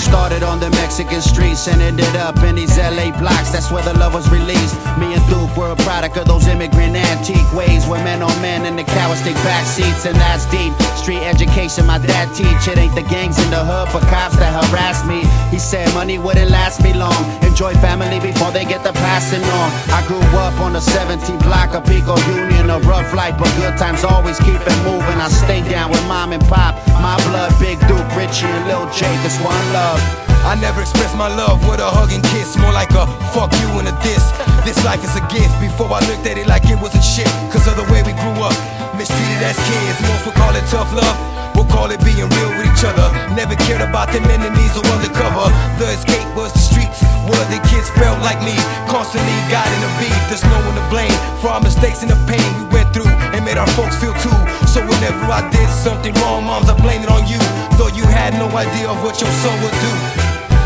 Started on the Mexican streets and ended up in these LA blocks. That's where the love was released. Me and Duke were a product of those immigrant antique ways, where men on men and the cowards take back seats, and that's deep. Street education my dad teach. It ain't the gangs in the hood but cops that harass me. He said money wouldn't last me long. Enjoy family before they get the passing on. I grew up on the 17th block of Pico Union. A rough life but good times always keep it moving. I stay down with mom and pop. My blood, Big Duke, Richie and Lil J. This one love. I never expressed my love with a hug and kiss, more like a fuck you and a diss. This life is a gift. Before I looked at it like it wasn't shit, cause of the way we grew up, mistreated as kids. Most would call it tough love, we'll call it being real with each other. Never cared about them enemies or undercover. The escape was the streets, where the kids felt like me, constantly guiding the beat. There's no one to blame for our mistakes and the pain we went through, and made our folks feel too. So whenever I did something wrong, moms, I blame it on you, though you had no idea of what your son would do.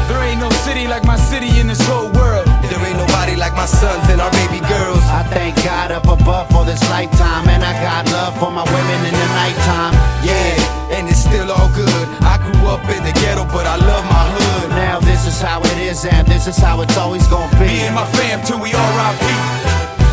There ain't no city like my city in this whole world. There ain't nobody like my sons and our baby girls. I thank God up above for this lifetime, and I got love for my women in the nighttime. Yeah, and it's still all good. I grew up in the ghetto, but I love my hood. Now this is how it is, and this is how it's always gonna be. Me and my fam till we R.I.P.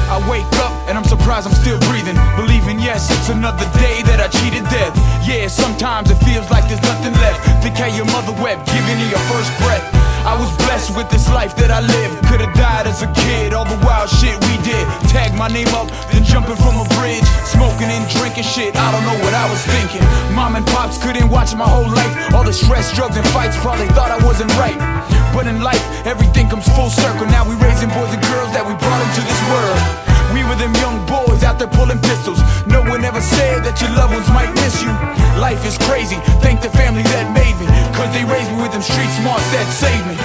I wake up and I'm surprised I'm still breathing, believing yes, it's another day that I cheated death. Yeah, sometimes it feels like there's nothing left. Think how your mother wept, giving you your first breath. I was blessed with this life that I lived. Could've died as a kid, all the wild shit we did. Tag my name up, then jumping from a bridge, smoking and drinking shit, I don't know what I was thinking. Mom and pops couldn't watch my whole life. All the stress, drugs and fights probably thought I wasn't right. But in life, everything comes full circle. Now we raising boys and girls that we brought into this world. We were them young boys out there pulling pistols. No one ever said that your loved ones might miss you. Life is crazy, thank the family that made me, cause they raised me with them street smarts that saved me.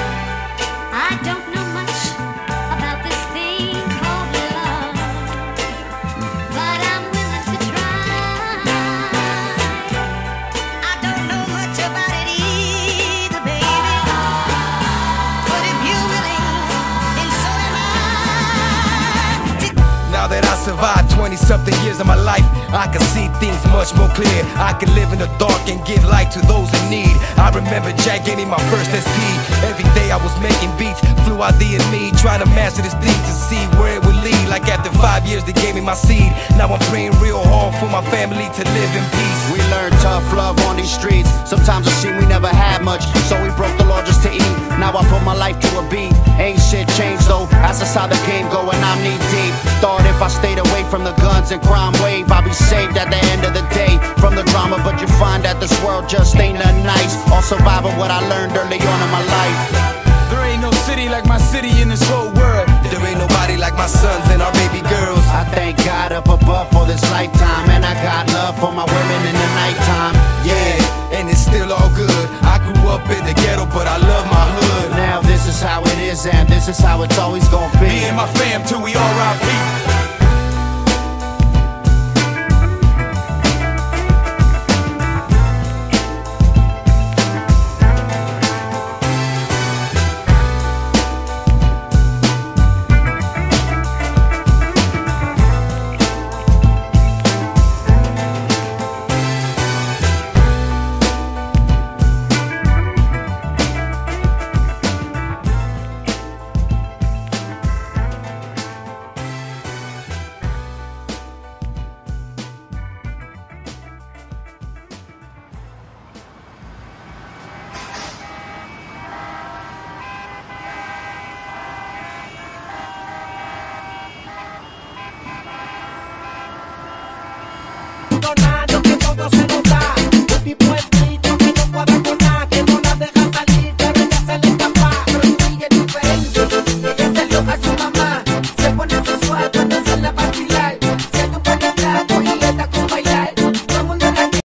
I don't know much about this thing called love, but I'm willing to try. I don't know much about it either, baby, but if you're willing, then so am I. Now that I survived 20-something years of my life, I can see things much more clear. I can live in the dark and give light to those in need. I remember Jack gave me my first SP. Every day I was making beats, flew out the and me, trying to master this thing to see where it would lead. Like after 5 years they gave me my seed. Now I'm praying real hard for my family to live in peace. We learned tough love on these streets. Sometimes it seemed we never had much, so we broke the law just to eat. Now I put my life to a beat. Ain't shit changed though, that's just how the game go, and I'm knee deep. Thought if I stayed away from the guns and crime wave, I'd be saved at the end of the day from the drama. But you find that this world just ain't nothing nice. All surviving what I learned early on in my life. There ain't no city like my city in this whole world. There ain't nobody like my sons and our baby girls. I thank God up above for this lifetime, and I got love for my women in the nighttime. Yeah, and it's still all good. I grew up in the ghetto, but I love my hood. Now this is how it is, and this is how it's always gonna be. Me and my fam till we R.I.P. Don't